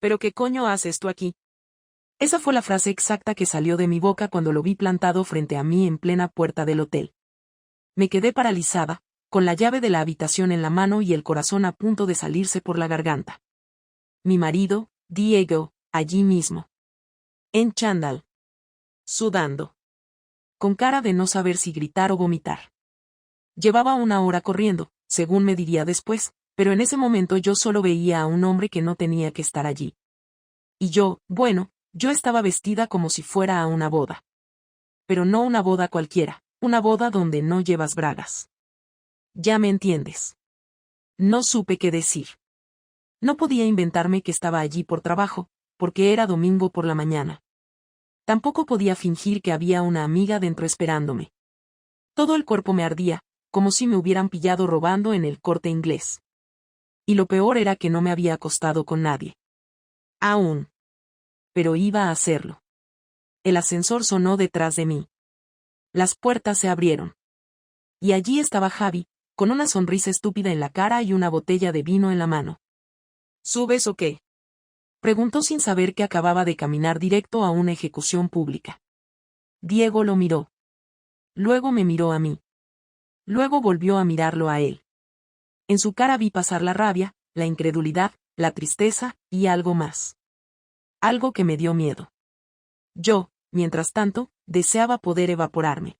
¿Pero qué coño haces tú aquí? Esa fue la frase exacta que salió de mi boca cuando lo vi plantado frente a mí en plena puerta del hotel. Me quedé paralizada, con la llave de la habitación en la mano y el corazón a punto de salirse por la garganta. Mi marido, Diego, allí mismo. En chándal. Sudando. Con cara de no saber si gritar o vomitar. Llevaba una hora corriendo, según me diría después, pero en ese momento yo solo veía a un hombre que no tenía que estar allí. Y yo, bueno, yo estaba vestida como si fuera a una boda. Pero no una boda cualquiera, una boda donde no llevas bragas. Ya me entiendes. No supe qué decir. No podía inventarme que estaba allí por trabajo, porque era domingo por la mañana. Tampoco podía fingir que había una amiga dentro esperándome. Todo el cuerpo me ardía, como si me hubieran pillado robando en el Corte Inglés. Y lo peor era que no me había acostado con nadie. Aún. Pero iba a hacerlo. El ascensor sonó detrás de mí. Las puertas se abrieron. Y allí estaba Javi, con una sonrisa estúpida en la cara y una botella de vino en la mano. ¿Subes o qué? Preguntó sin saber que acababa de caminar directo a una ejecución pública. Diego lo miró. Luego me miró a mí. Luego volvió a mirarlo a él. En su cara vi pasar la rabia, la incredulidad, la tristeza, y algo más. Algo que me dio miedo. Yo, mientras tanto, deseaba poder evaporarme.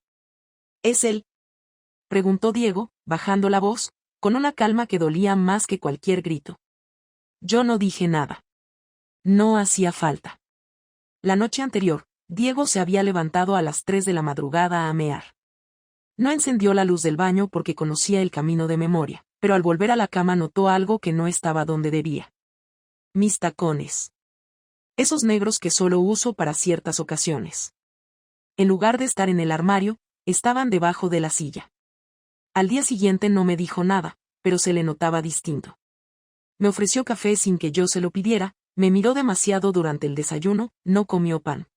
¿Es él? Preguntó Diego, bajando la voz, con una calma que dolía más que cualquier grito. Yo no dije nada. No hacía falta. La noche anterior, Diego se había levantado a las 3 de la madrugada a mear. No encendió la luz del baño porque conocía el camino de memoria, pero al volver a la cama notó algo que no estaba donde debía. Mis tacones. Esos negros que solo uso para ciertas ocasiones. En lugar de estar en el armario, estaban debajo de la silla. Al día siguiente no me dijo nada, pero se le notaba distinto. Me ofreció café sin que yo se lo pidiera, me miró demasiado durante el desayuno, no comió pan.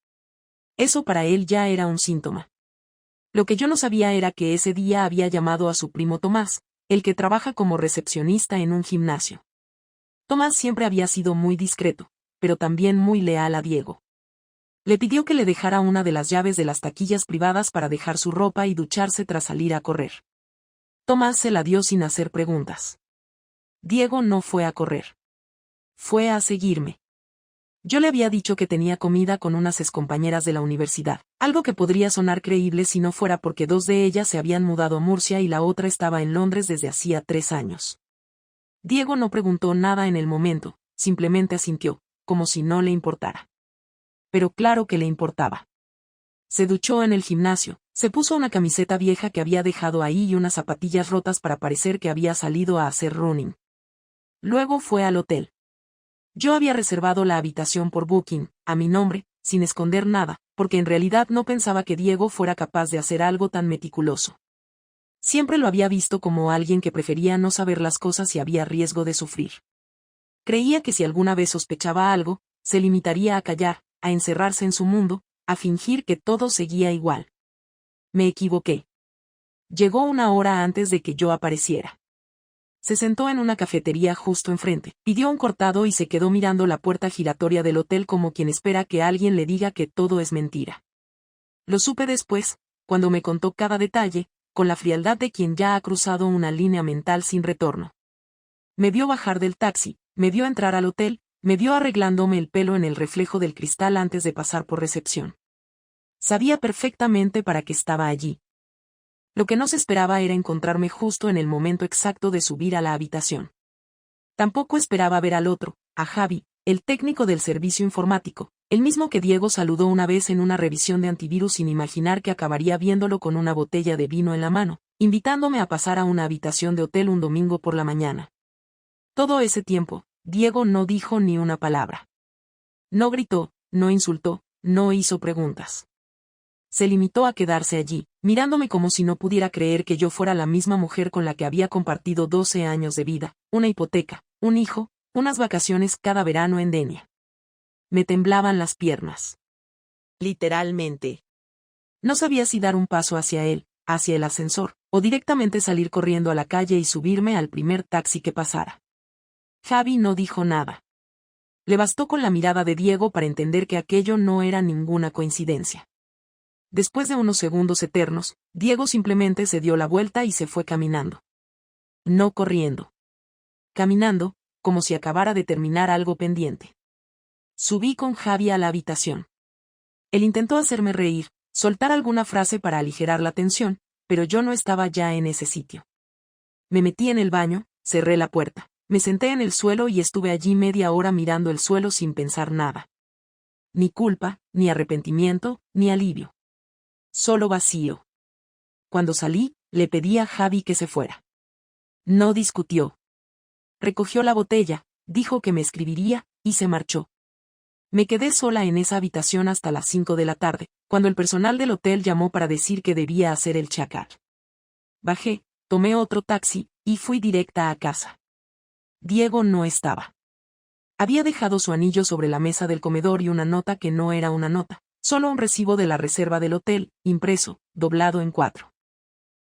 Eso para él ya era un síntoma. Lo que yo no sabía era que ese día había llamado a su primo Tomás, el que trabaja como recepcionista en un gimnasio. Tomás siempre había sido muy discreto, pero también muy leal a Diego. Le pidió que le dejara una de las llaves de las taquillas privadas para dejar su ropa y ducharse tras salir a correr. Tomás se la dio sin hacer preguntas. Diego no fue a correr. Fue a seguirme. Yo le había dicho que tenía comida con unas excompañeras de la universidad, algo que podría sonar creíble si no fuera porque 2 de ellas se habían mudado a Murcia y la otra estaba en Londres desde hacía 3 años. Diego no preguntó nada en el momento, simplemente asintió, como si no le importara. Pero claro que le importaba. Se duchó en el gimnasio, se puso una camiseta vieja que había dejado ahí y unas zapatillas rotas para parecer que había salido a hacer running. Luego fue al hotel. Yo había reservado la habitación por Booking, a mi nombre, sin esconder nada, porque en realidad no pensaba que Diego fuera capaz de hacer algo tan meticuloso. Siempre lo había visto como alguien que prefería no saber las cosas si había riesgo de sufrir. Creía que si alguna vez sospechaba algo, se limitaría a callar, a encerrarse en su mundo, a fingir que todo seguía igual. Me equivoqué. Llegó una hora antes de que yo apareciera. Se sentó en una cafetería justo enfrente, pidió un cortado y se quedó mirando la puerta giratoria del hotel como quien espera que alguien le diga que todo es mentira. Lo supe después, cuando me contó cada detalle, con la frialdad de quien ya ha cruzado una línea mental sin retorno. Me vio bajar del taxi, me vio entrar al hotel, me vio arreglándome el pelo en el reflejo del cristal antes de pasar por recepción. Sabía perfectamente para qué estaba allí. Lo que no se esperaba era encontrarme justo en el momento exacto de subir a la habitación. Tampoco esperaba ver al otro, a Javi, el técnico del servicio informático, el mismo que Diego saludó una vez en una revisión de antivirus sin imaginar que acabaría viéndolo con una botella de vino en la mano, invitándome a pasar a una habitación de hotel un domingo por la mañana. Todo ese tiempo, Diego no dijo ni una palabra. No gritó, no insultó, no hizo preguntas. Se limitó a quedarse allí, mirándome como si no pudiera creer que yo fuera la misma mujer con la que había compartido 12 años de vida, una hipoteca, un hijo, unas vacaciones cada verano en Denia. Me temblaban las piernas. Literalmente. No sabía si dar un paso hacia él, hacia el ascensor, o directamente salir corriendo a la calle y subirme al primer taxi que pasara. Javi no dijo nada. Le bastó con la mirada de Diego para entender que aquello no era ninguna coincidencia. Después de unos segundos eternos, Diego simplemente se dio la vuelta y se fue caminando. No corriendo. Caminando, como si acabara de terminar algo pendiente. Subí con Javi a la habitación. Él intentó hacerme reír, soltar alguna frase para aligerar la tensión, pero yo no estaba ya en ese sitio. Me metí en el baño, cerré la puerta, me senté en el suelo y estuve allí media hora mirando el suelo sin pensar nada. Ni culpa, ni arrepentimiento, ni alivio. Solo vacío. Cuando salí, le pedí a Javi que se fuera. No discutió. Recogió la botella, dijo que me escribiría, y se marchó. Me quedé sola en esa habitación hasta las 5 de la tarde, cuando el personal del hotel llamó para decir que debía hacer el check-out. Bajé, tomé otro taxi, y fui directa a casa. Diego no estaba. Había dejado su anillo sobre la mesa del comedor y una nota que no era una nota, solo un recibo de la reserva del hotel, impreso, doblado en 4.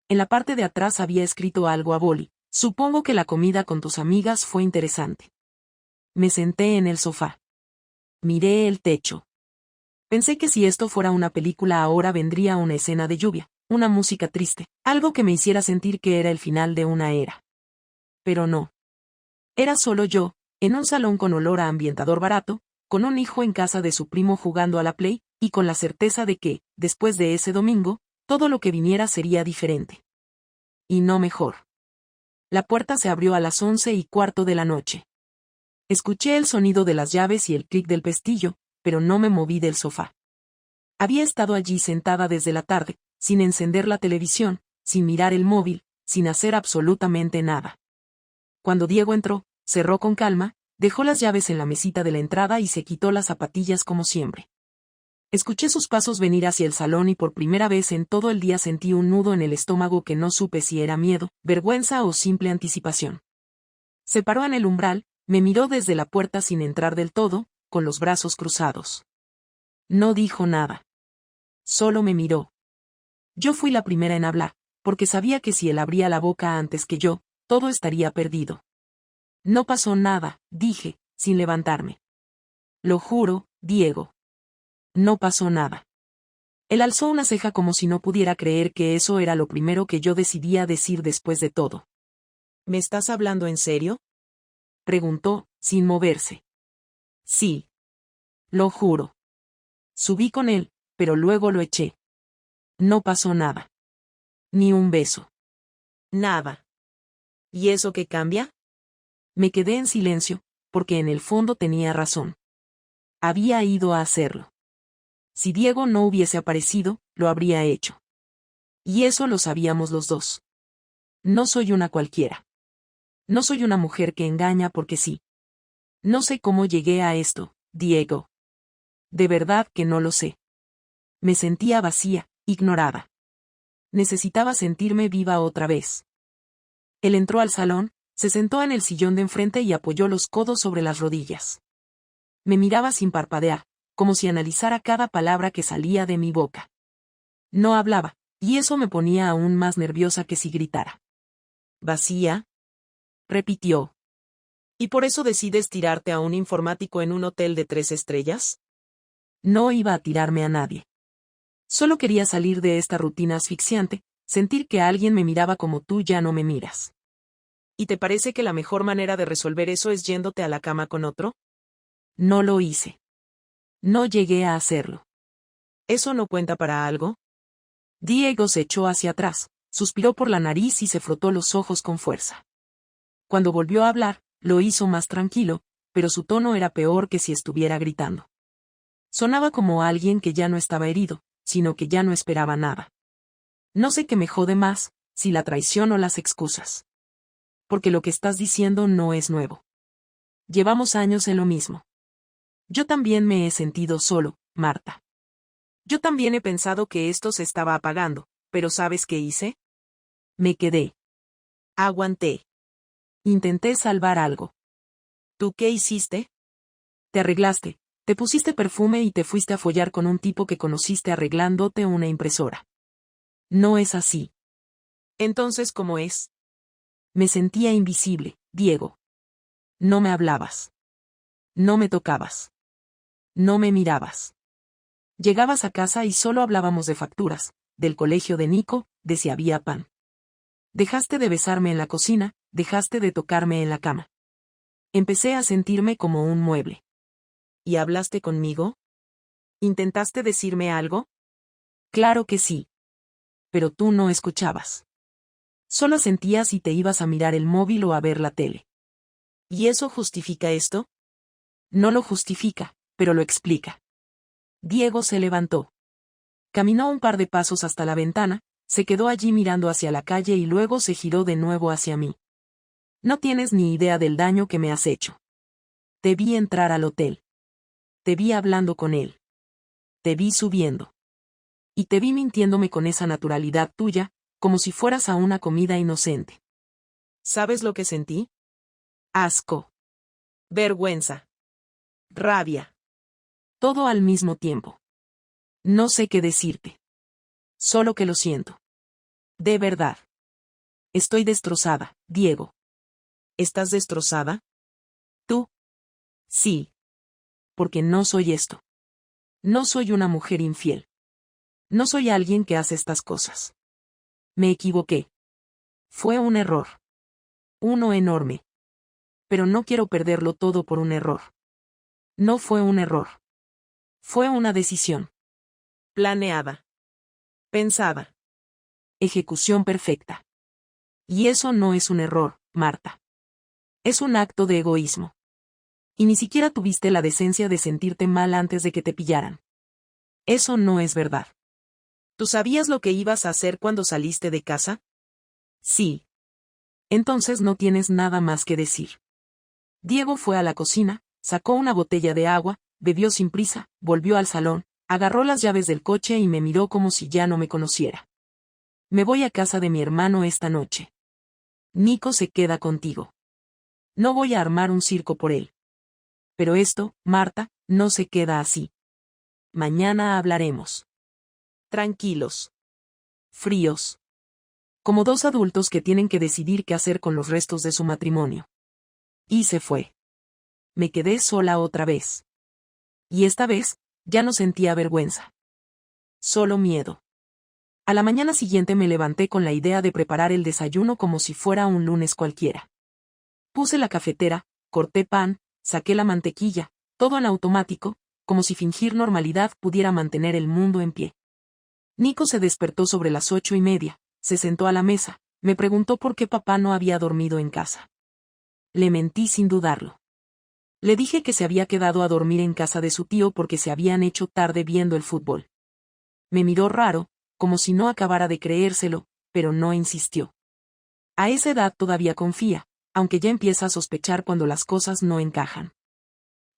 En la parte de atrás había escrito algo a boli: supongo que la comida con tus amigas fue interesante. Me senté en el sofá. Miré el techo. Pensé que si esto fuera una película ahora vendría una escena de lluvia, una música triste, algo que me hiciera sentir que era el final de una era. Pero no. Era solo yo, en un salón con olor a ambientador barato, con un hijo en casa de su primo jugando a la Play, y con la certeza de que, después de ese domingo, todo lo que viniera sería diferente. Y no mejor. La puerta se abrió a las 11:15 de la noche. Escuché el sonido de las llaves y el clic del pestillo, pero no me moví del sofá. Había estado allí sentada desde la tarde, sin encender la televisión, sin mirar el móvil, sin hacer absolutamente nada. Cuando Diego entró, cerró con calma, dejó las llaves en la mesita de la entrada y se quitó las zapatillas como siempre. Escuché sus pasos venir hacia el salón y por primera vez en todo el día sentí un nudo en el estómago que no supe si era miedo, vergüenza o simple anticipación. Se paró en el umbral, me miró desde la puerta sin entrar del todo, con los brazos cruzados. No dijo nada. Solo me miró. Yo fui la primera en hablar, porque sabía que si él abría la boca antes que yo, todo estaría perdido. No pasó nada, dije, sin levantarme. Lo juro, Diego. No pasó nada. Él alzó una ceja como si no pudiera creer que eso era lo primero que yo decidía decir después de todo. ¿Me estás hablando en serio?, preguntó, sin moverse. Sí. Lo juro. Subí con él, pero luego lo eché. No pasó nada. Ni un beso. Nada. ¿Y eso qué cambia? Me quedé en silencio, porque en el fondo tenía razón. Había ido a hacerlo. Si Diego no hubiese aparecido, lo habría hecho. Y eso lo sabíamos los dos. No soy una cualquiera. No soy una mujer que engaña porque sí. No sé cómo llegué a esto, Diego. De verdad que no lo sé. Me sentía vacía, ignorada. Necesitaba sentirme viva otra vez. Él entró al salón, se sentó en el sillón de enfrente y apoyó los codos sobre las rodillas. Me miraba sin parpadear, como si analizara cada palabra que salía de mi boca. No hablaba, y eso me ponía aún más nerviosa que si gritara. ¿Vacía?, repitió. ¿Y por eso decides tirarte a un informático en un hotel de 3 estrellas? No iba a tirarme a nadie. Solo quería salir de esta rutina asfixiante, sentir que alguien me miraba como tú ya no me miras. ¿Y te parece que la mejor manera de resolver eso es yéndote a la cama con otro? No lo hice. No llegué a hacerlo. ¿Eso no cuenta para algo? Diego se echó hacia atrás, suspiró por la nariz y se frotó los ojos con fuerza. Cuando volvió a hablar, lo hizo más tranquilo, pero su tono era peor que si estuviera gritando. Sonaba como alguien que ya no estaba herido, sino que ya no esperaba nada. No sé qué me jode más, si la traición o las excusas. Porque lo que estás diciendo no es nuevo. Llevamos años en lo mismo. Yo también me he sentido solo, Marta. Yo también he pensado que esto se estaba apagando, pero ¿sabes qué hice? Me quedé. Aguanté. Intenté salvar algo. ¿Tú qué hiciste? Te arreglaste, te pusiste perfume y te fuiste a follar con un tipo que conociste arreglándote una impresora. No es así. Entonces, ¿cómo es? Me sentía invisible, Diego. No me hablabas. No me tocabas. No me mirabas. Llegabas a casa y solo hablábamos de facturas, del colegio de Nico, de si había pan. Dejaste de besarme en la cocina, dejaste de tocarme en la cama. Empecé a sentirme como un mueble. ¿Y hablaste conmigo? ¿Intentaste decirme algo? Claro que sí. Pero tú no escuchabas. Solo sentías y te ibas a mirar el móvil o a ver la tele. ¿Y eso justifica esto? No lo justifica, pero lo explica. Diego se levantó. Caminó un par de pasos hasta la ventana, se quedó allí mirando hacia la calle y luego se giró de nuevo hacia mí. No tienes ni idea del daño que me has hecho. Te vi entrar al hotel. Te vi hablando con él. Te vi subiendo. Y te vi mintiéndome con esa naturalidad tuya, como si fueras a una comida inocente. ¿Sabes lo que sentí? Asco. Vergüenza. Rabia. Todo al mismo tiempo. No sé qué decirte. Solo que lo siento. De verdad. Estoy destrozada, Diego. ¿Estás destrozada? ¿Tú? Sí. Porque no soy esto. No soy una mujer infiel. No soy alguien que hace estas cosas. Me equivoqué. Fue un error. Uno enorme. Pero no quiero perderlo todo por un error. No fue un error. Fue una decisión. Planeada. Pensada. Ejecución perfecta. Y eso no es un error, Marta. Es un acto de egoísmo. Y ni siquiera tuviste la decencia de sentirte mal antes de que te pillaran. Eso no es verdad. ¿Tú sabías lo que ibas a hacer cuando saliste de casa? Sí. Entonces no tienes nada más que decir. Diego fue a la cocina, sacó una botella de agua, bebió sin prisa, volvió al salón, agarró las llaves del coche y me miró como si ya no me conociera. Me voy a casa de mi hermano esta noche. Nico se queda contigo. No voy a armar un circo por él. Pero esto, Marta, no se queda así. Mañana hablaremos. Tranquilos. Fríos. Como dos adultos que tienen que decidir qué hacer con los restos de su matrimonio. Y se fue. Me quedé sola otra vez. Y esta vez, ya no sentía vergüenza. Solo miedo. A la mañana siguiente me levanté con la idea de preparar el desayuno como si fuera un lunes cualquiera. Puse la cafetera, corté pan, saqué la mantequilla, todo en automático, como si fingir normalidad pudiera mantener el mundo en pie. Nico se despertó sobre las 8:30, se sentó a la mesa, me preguntó por qué papá no había dormido en casa. Le mentí sin dudarlo. Le dije que se había quedado a dormir en casa de su tío porque se habían hecho tarde viendo el fútbol. Me miró raro, como si no acabara de creérselo, pero no insistió. A esa edad todavía confía, aunque ya empieza a sospechar cuando las cosas no encajan.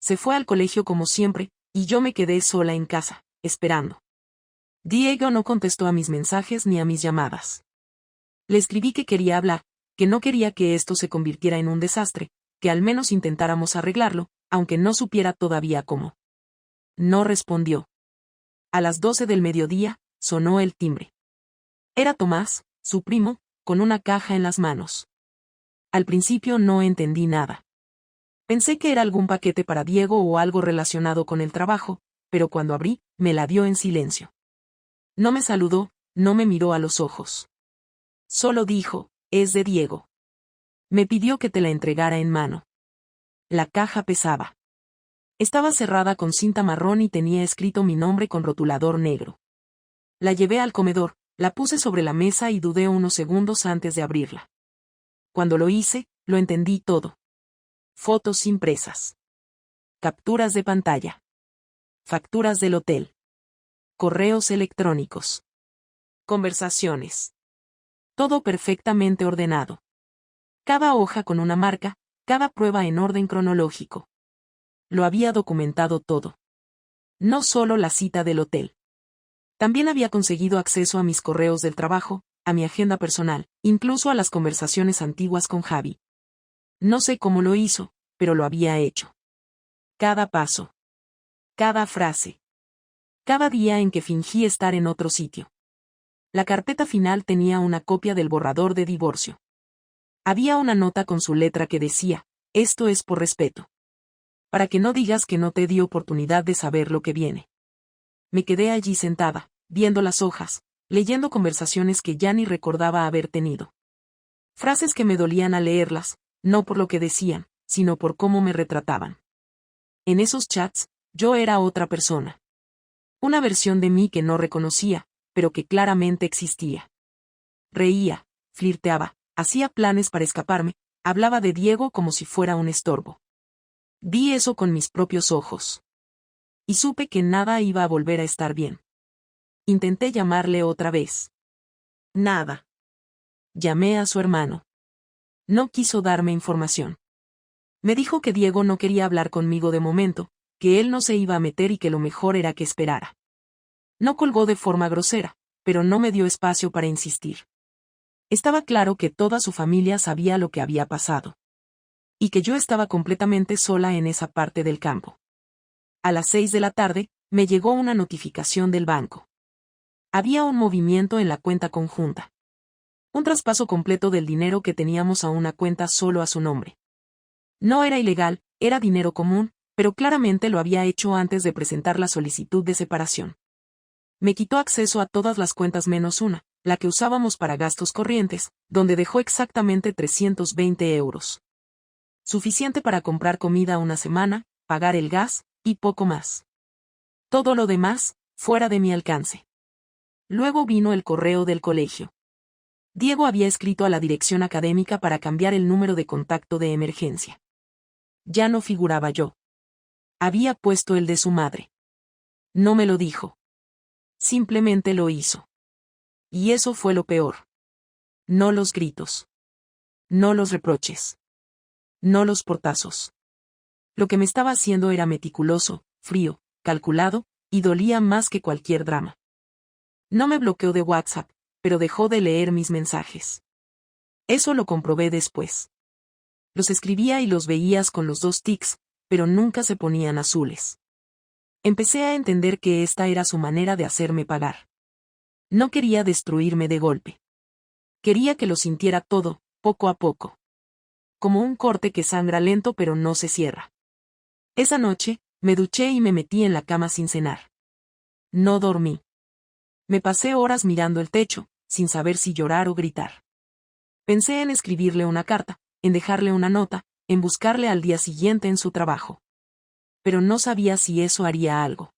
Se fue al colegio como siempre, y yo me quedé sola en casa, esperando. Diego no contestó a mis mensajes ni a mis llamadas. Le escribí que quería hablar, que no quería que esto se convirtiera en un desastre, que al menos intentáramos arreglarlo, aunque no supiera todavía cómo. No respondió. A las 12 del mediodía, sonó el timbre. Era Tomás, su primo, con una caja en las manos. Al principio no entendí nada. Pensé que era algún paquete para Diego o algo relacionado con el trabajo, pero cuando abrí, me la dio en silencio. No me saludó, no me miró a los ojos. Solo dijo, es de Diego. Me pidió que te la entregara en mano. La caja pesaba. Estaba cerrada con cinta marrón y tenía escrito mi nombre con rotulador negro. La llevé al comedor, la puse sobre la mesa y dudé unos segundos antes de abrirla. Cuando lo hice, lo entendí todo. Fotos impresas. Capturas de pantalla. Facturas del hotel. Correos electrónicos. Conversaciones. Todo perfectamente ordenado. Cada hoja con una marca, cada prueba en orden cronológico. Lo había documentado todo. No solo la cita del hotel. También había conseguido acceso a mis correos del trabajo, a mi agenda personal, incluso a las conversaciones antiguas con Javi. No sé cómo lo hizo, pero lo había hecho. Cada paso. Cada frase. Cada día en que fingí estar en otro sitio. La carpeta final tenía una copia del borrador de divorcio. Había una nota con su letra que decía, esto es por respeto. para que no digas que no te di oportunidad de saber lo que viene. Me quedé allí sentada, viendo las hojas, leyendo conversaciones que ya ni recordaba haber tenido. Frases que me dolían al leerlas, no por lo que decían, sino por cómo me retrataban. En esos chats, yo era otra persona. Una versión de mí que no reconocía, pero que claramente existía. Reía, flirteaba, hacía planes para escaparme, hablaba de Diego como si fuera un estorbo. Vi eso con mis propios ojos. Y supe que nada iba a volver a estar bien. Intenté llamarle otra vez. Nada. Llamé a su hermano. No quiso darme información. Me dijo que Diego no quería hablar conmigo de momento, que él no se iba a meter y que lo mejor era que esperara. No colgó de forma grosera, pero no me dio espacio para insistir. Estaba claro que toda su familia sabía lo que había pasado. Y que yo estaba completamente sola en esa parte del campo. A las 6 de la tarde, me llegó una notificación del banco. Había un movimiento en la cuenta conjunta. Un traspaso completo del dinero que teníamos a una cuenta solo a su nombre. No era ilegal, era dinero común, pero claramente lo había hecho antes de presentar la solicitud de separación. Me quitó acceso a todas las cuentas menos una, la que usábamos para gastos corrientes, donde dejó exactamente 320 euros. Suficiente para comprar comida una semana, pagar el gas, y poco más. Todo lo demás, fuera de mi alcance. Luego vino el correo del colegio. Diego había escrito a la dirección académica para cambiar el número de contacto de emergencia. Ya no figuraba yo. Había puesto el de su madre. No me lo dijo. Simplemente lo hizo. Y eso fue lo peor. No los gritos. No los reproches. No los portazos. Lo que me estaba haciendo era meticuloso, frío, calculado, y dolía más que cualquier drama. No me bloqueó de WhatsApp, pero dejó de leer mis mensajes. Eso lo comprobé después. Los escribía y los veías con los 2 tics, pero nunca se ponían azules. Empecé a entender que esta era su manera de hacerme pagar. No quería destruirme de golpe. Quería que lo sintiera todo, poco a poco. Como un corte que sangra lento pero no se cierra. Esa noche, me duché y me metí en la cama sin cenar. No dormí. Me pasé horas mirando el techo, sin saber si llorar o gritar. Pensé en escribirle una carta, en dejarle una nota, en buscarle al día siguiente en su trabajo. Pero no sabía si eso haría algo.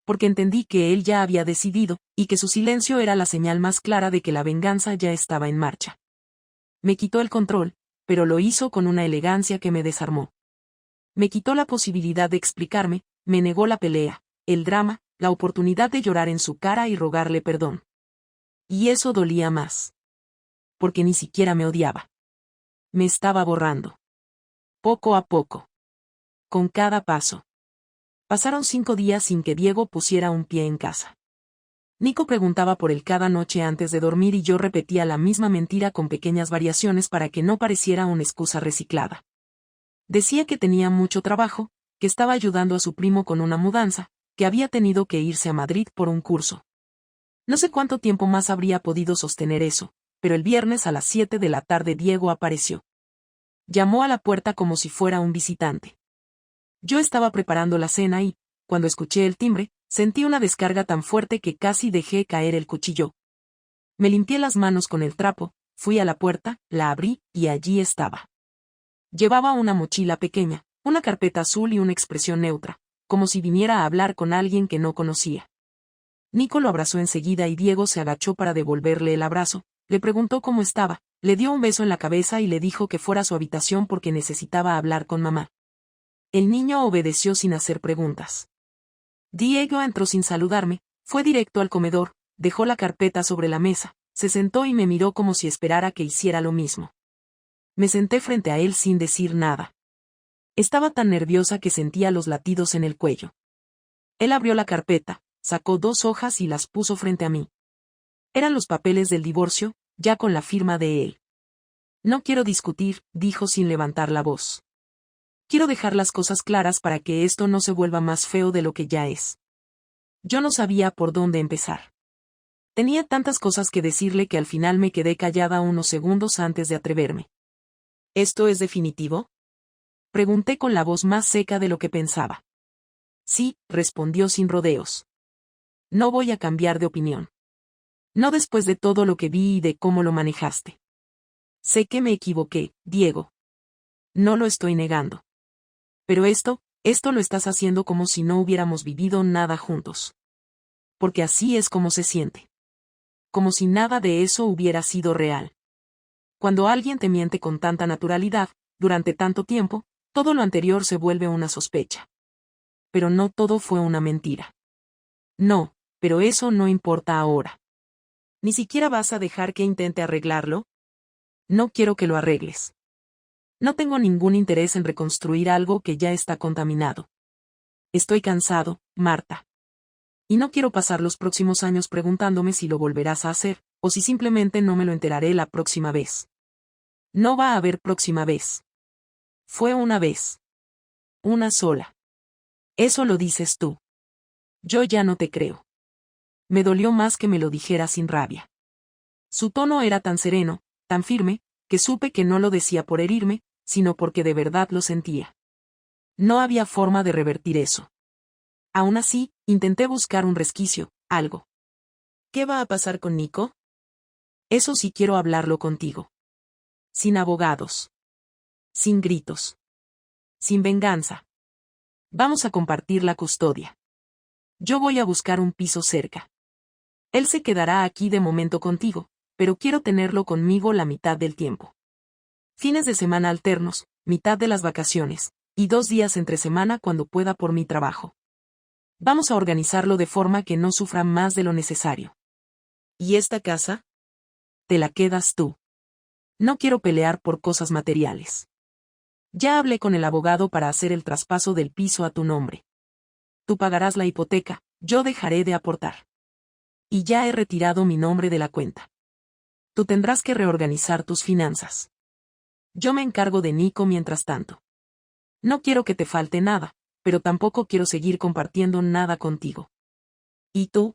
Porque entendí que él ya había decidido, y que su silencio era la señal más clara de que la venganza ya estaba en marcha. Me quitó el control, pero lo hizo con una elegancia que me desarmó. Me quitó la posibilidad de explicarme, me negó la pelea, el drama, la oportunidad de llorar en su cara y rogarle perdón. Y eso dolía más. Porque ni siquiera me odiaba. Me estaba borrando. Poco a poco. Con cada paso. Pasaron 5 días sin que Diego pusiera un pie en casa. Nico preguntaba por él cada noche antes de dormir y yo repetía la misma mentira con pequeñas variaciones para que no pareciera una excusa reciclada. Decía que tenía mucho trabajo, que estaba ayudando a su primo con una mudanza, que había tenido que irse a Madrid por un curso. No sé cuánto tiempo más habría podido sostener eso, pero el viernes a las 7 de la tarde Diego apareció. Llamó a la puerta como si fuera un visitante. Yo estaba preparando la cena y, cuando escuché el timbre, sentí una descarga tan fuerte que casi dejé caer el cuchillo. Me limpié las manos con el trapo, fui a la puerta, la abrí, y allí estaba. Llevaba una mochila pequeña, una carpeta azul y una expresión neutra, como si viniera a hablar con alguien que no conocía. Nico lo abrazó enseguida y Diego se agachó para devolverle el abrazo, le preguntó cómo estaba, le dio un beso en la cabeza y le dijo que fuera a su habitación porque necesitaba hablar con mamá. El niño obedeció sin hacer preguntas. Diego entró sin saludarme, fue directo al comedor, dejó la carpeta sobre la mesa, se sentó y me miró como si esperara que hiciera lo mismo. Me senté frente a él sin decir nada. Estaba tan nerviosa que sentía los latidos en el cuello. Él abrió la carpeta, sacó 2 hojas y las puso frente a mí. Eran los papeles del divorcio, ya con la firma de él. No quiero discutir, dijo sin levantar la voz. Quiero dejar las cosas claras para que esto no se vuelva más feo de lo que ya es. Yo no sabía por dónde empezar. Tenía tantas cosas que decirle que al final me quedé callada unos segundos antes de atreverme. ¿Esto es definitivo? Pregunté con la voz más seca de lo que pensaba. Sí, respondió sin rodeos. No voy a cambiar de opinión. No después de todo lo que vi y de cómo lo manejaste. Sé que me equivoqué, Diego. No lo estoy negando. Pero esto lo estás haciendo como si no hubiéramos vivido nada juntos. Porque así es como se siente. Como si nada de eso hubiera sido real. Cuando alguien te miente con tanta naturalidad, durante tanto tiempo, todo lo anterior se vuelve una sospecha. Pero no todo fue una mentira. No, pero eso no importa ahora. ¿Ni siquiera vas a dejar que intente arreglarlo? No quiero que lo arregles. No tengo ningún interés en reconstruir algo que ya está contaminado. Estoy cansado, Marta. Y no quiero pasar los próximos años preguntándome si lo volverás a hacer, o si simplemente no me lo enteraré la próxima vez. No va a haber próxima vez. Fue una vez. Una sola. Eso lo dices tú. Yo ya no te creo. Me dolió más que me lo dijera sin rabia. Su tono era tan sereno, tan firme, que supe que no lo decía por herirme, sino porque de verdad lo sentía. No había forma de revertir eso. Aún así, intenté buscar un resquicio, algo. ¿Qué va a pasar con Nico? Eso sí quiero hablarlo contigo. Sin abogados. Sin gritos. Sin venganza. Vamos a compartir la custodia. Yo voy a buscar un piso cerca. Él se quedará aquí de momento contigo, pero quiero tenerlo conmigo la mitad del tiempo. Fines de semana alternos, mitad de las vacaciones, y 2 días entre semana cuando pueda por mi trabajo. Vamos a organizarlo de forma que no sufra más de lo necesario. ¿Y esta casa? Te la quedas tú. No quiero pelear por cosas materiales. Ya hablé con el abogado para hacer el traspaso del piso a tu nombre. Tú pagarás la hipoteca, yo dejaré de aportar. Y ya he retirado mi nombre de la cuenta. Tú tendrás que reorganizar tus finanzas. Yo me encargo de Nico mientras tanto. No quiero que te falte nada, pero tampoco quiero seguir compartiendo nada contigo. ¿Y tú?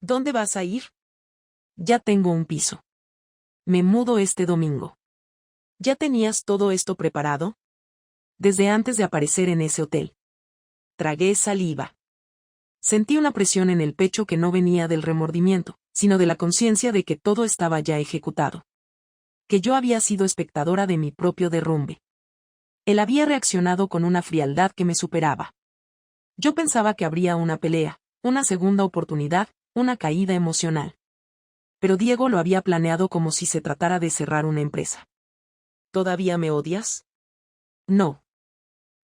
¿Dónde vas a ir? Ya tengo un piso. Me mudo este domingo. ¿Ya tenías todo esto preparado? Desde antes de aparecer en ese hotel. Tragué saliva. Sentí una presión en el pecho que no venía del remordimiento, sino de la conciencia de que todo estaba ya ejecutado. Que yo había sido espectadora de mi propio derrumbe. Él había reaccionado con una frialdad que me superaba. Yo pensaba que habría una pelea, una segunda oportunidad, una caída emocional. Pero Diego lo había planeado como si se tratara de cerrar una empresa. ¿Todavía me odias? No.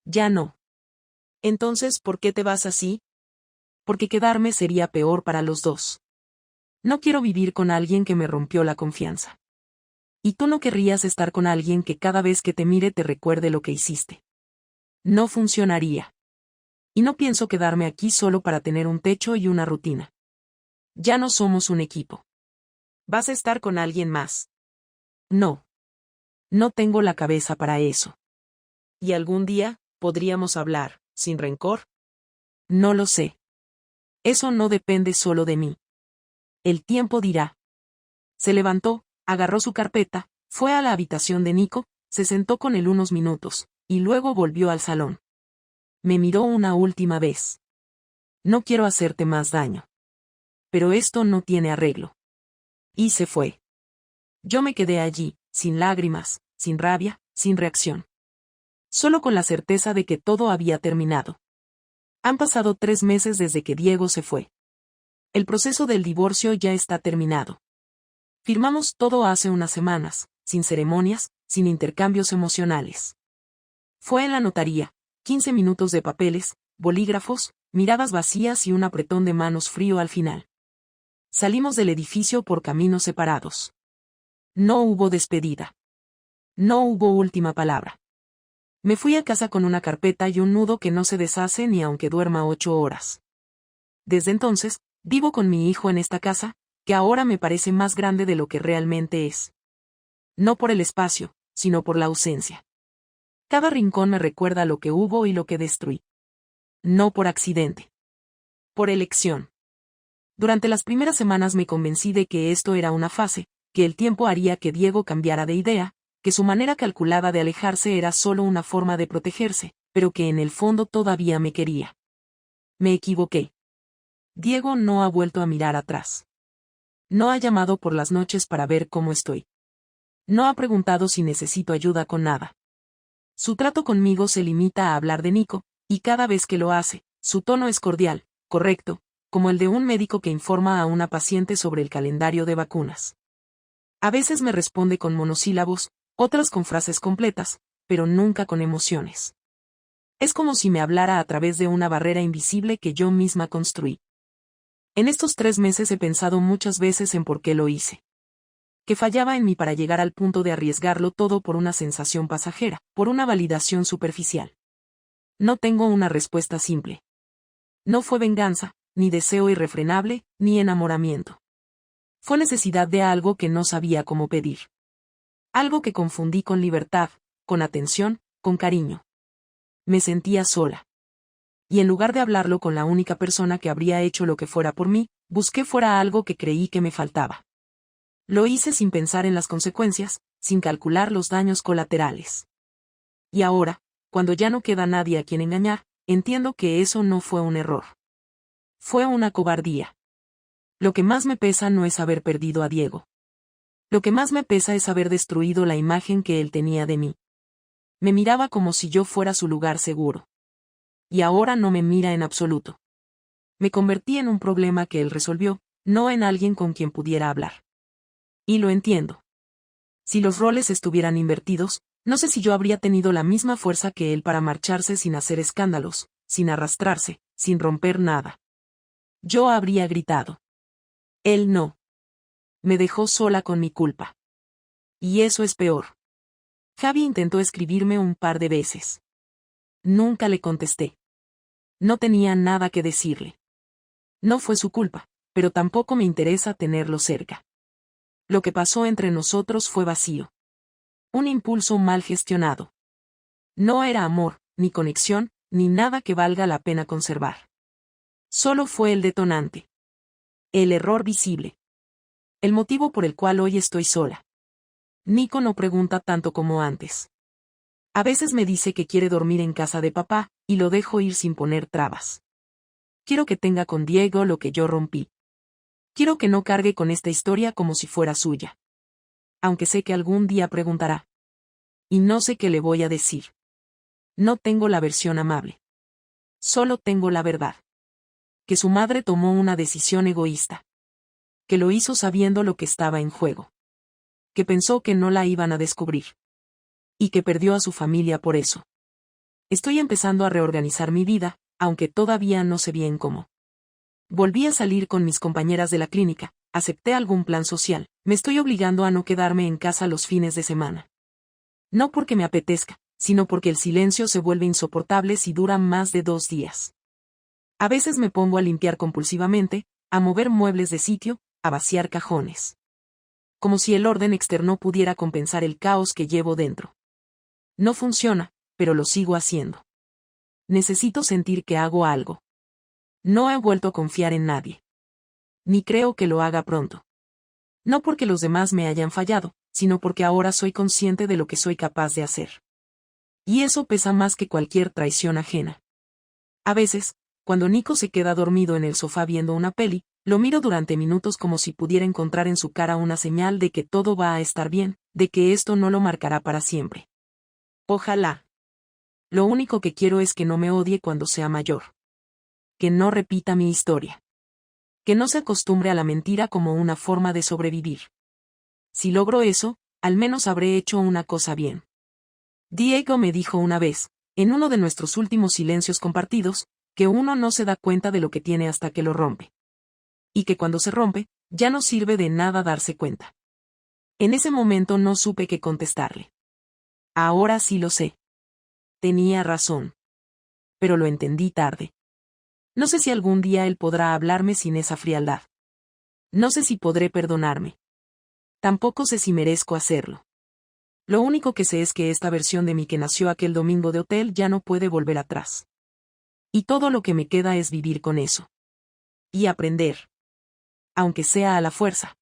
Ya no. Entonces, ¿por qué te vas así? Porque quedarme sería peor para los dos. No quiero vivir con alguien que me rompió la confianza. Y tú no querrías estar con alguien que cada vez que te mire te recuerde lo que hiciste. No funcionaría. Y no pienso quedarme aquí solo para tener un techo y una rutina. Ya no somos un equipo. ¿Vas a estar con alguien más? No. No tengo la cabeza para eso. ¿Y algún día, podríamos hablar, sin rencor? No lo sé. Eso no depende solo de mí. El tiempo dirá. Se levantó, agarró su carpeta, fue a la habitación de Nico, se sentó con él unos minutos, y luego volvió al salón. Me miró una última vez. No quiero hacerte más daño. Pero esto no tiene arreglo. Y se fue. Yo me quedé allí, sin lágrimas, sin rabia, sin reacción. Solo con la certeza de que todo había terminado. Han pasado 3 meses desde que Diego se fue. El proceso del divorcio ya está terminado. Firmamos todo hace unas semanas, sin ceremonias, sin intercambios emocionales. Fue en la notaría, 15 minutos de papeles, bolígrafos, miradas vacías y un apretón de manos frío al final. Salimos del edificio por caminos separados. No hubo despedida. No hubo última palabra. Me fui a casa con una carpeta y un nudo que no se deshace ni aunque duerma 8 horas. Desde entonces, vivo con mi hijo en esta casa, que ahora me parece más grande de lo que realmente es. No por el espacio, sino por la ausencia. Cada rincón me recuerda lo que hubo y lo que destruí. No por accidente. Por elección. Durante las primeras semanas me convencí de que esto era una fase, que el tiempo haría que Diego cambiara de idea, que su manera calculada de alejarse era solo una forma de protegerse, pero que en el fondo todavía me quería. Me equivoqué. Diego no ha vuelto a mirar atrás. No ha llamado por las noches para ver cómo estoy. No ha preguntado si necesito ayuda con nada. Su trato conmigo se limita a hablar de Nico, y cada vez que lo hace, su tono es cordial, correcto, como el de un médico que informa a una paciente sobre el calendario de vacunas. A veces me responde con monosílabos, otras con frases completas, pero nunca con emociones. Es como si me hablara a través de una barrera invisible que yo misma construí. En estos 3 meses he pensado muchas veces en por qué lo hice. Que fallaba en mí para llegar al punto de arriesgarlo todo por una sensación pasajera, por una validación superficial. No tengo una respuesta simple. No fue venganza, ni deseo irrefrenable, ni enamoramiento. Fue necesidad de algo que no sabía cómo pedir. Algo que confundí con libertad, con atención, con cariño. Me sentía sola. Y en lugar de hablarlo con la única persona que habría hecho lo que fuera por mí, busqué fuera algo que creí que me faltaba. Lo hice sin pensar en las consecuencias, sin calcular los daños colaterales. Y ahora, cuando ya no queda nadie a quien engañar, entiendo que eso no fue un error. Fue una cobardía. Lo que más me pesa no es haber perdido a Diego. Lo que más me pesa es haber destruido la imagen que él tenía de mí. Me miraba como si yo fuera su lugar seguro. Y ahora no me mira en absoluto. Me convertí en un problema que él resolvió, no en alguien con quien pudiera hablar. Y lo entiendo. Si los roles estuvieran invertidos, no sé si yo habría tenido la misma fuerza que él para marcharse sin hacer escándalos, sin arrastrarse, sin romper nada. Yo habría gritado. Él no. Me dejó sola con mi culpa. Y eso es peor. Javi intentó escribirme un par de veces. Nunca le contesté. No tenía nada que decirle. No fue su culpa, pero tampoco me interesa tenerlo cerca. Lo que pasó entre nosotros fue vacío. Un impulso mal gestionado. No era amor, ni conexión, ni nada que valga la pena conservar. Solo fue el detonante. El error visible. El motivo por el cual hoy estoy sola. Nico no pregunta tanto como antes. A veces me dice que quiere dormir en casa de papá, y lo dejo ir sin poner trabas. Quiero que tenga con Diego lo que yo rompí. Quiero que no cargue con esta historia como si fuera suya. Aunque sé que algún día preguntará. Y no sé qué le voy a decir. No tengo la versión amable. Solo tengo la verdad. Que su madre tomó una decisión egoísta. Que lo hizo sabiendo lo que estaba en juego. Que pensó que no la iban a descubrir. Y que perdió a su familia por eso. Estoy empezando a reorganizar mi vida, aunque todavía no sé bien cómo. Volví a salir con mis compañeras de la clínica, acepté algún plan social, me estoy obligando a no quedarme en casa los fines de semana. No porque me apetezca, sino porque el silencio se vuelve insoportable si dura más de 2 días. A veces me pongo a limpiar compulsivamente, a mover muebles de sitio, a vaciar cajones. Como si el orden externo pudiera compensar el caos que llevo dentro. No funciona, pero lo sigo haciendo. Necesito sentir que hago algo. No he vuelto a confiar en nadie. Ni creo que lo haga pronto. No porque los demás me hayan fallado, sino porque ahora soy consciente de lo que soy capaz de hacer. Y eso pesa más que cualquier traición ajena. A veces, cuando Nico se queda dormido en el sofá viendo una peli, lo miro durante minutos como si pudiera encontrar en su cara una señal de que todo va a estar bien, de que esto no lo marcará para siempre. Ojalá. Lo único que quiero es que no me odie cuando sea mayor. Que no repita mi historia. Que no se acostumbre a la mentira como una forma de sobrevivir. Si logro eso, al menos habré hecho una cosa bien. Diego me dijo una vez, en uno de nuestros últimos silencios compartidos, que uno no se da cuenta de lo que tiene hasta que lo rompe. Y que cuando se rompe, ya no sirve de nada darse cuenta. En ese momento no supe qué contestarle. Ahora sí lo sé. Tenía razón. Pero lo entendí tarde. No sé si algún día él podrá hablarme sin esa frialdad. No sé si podré perdonarme. Tampoco sé si merezco hacerlo. Lo único que sé es que esta versión de mí que nació aquel domingo de hotel ya no puede volver atrás. Y todo lo que me queda es vivir con eso. Y aprender. Aunque sea a la fuerza.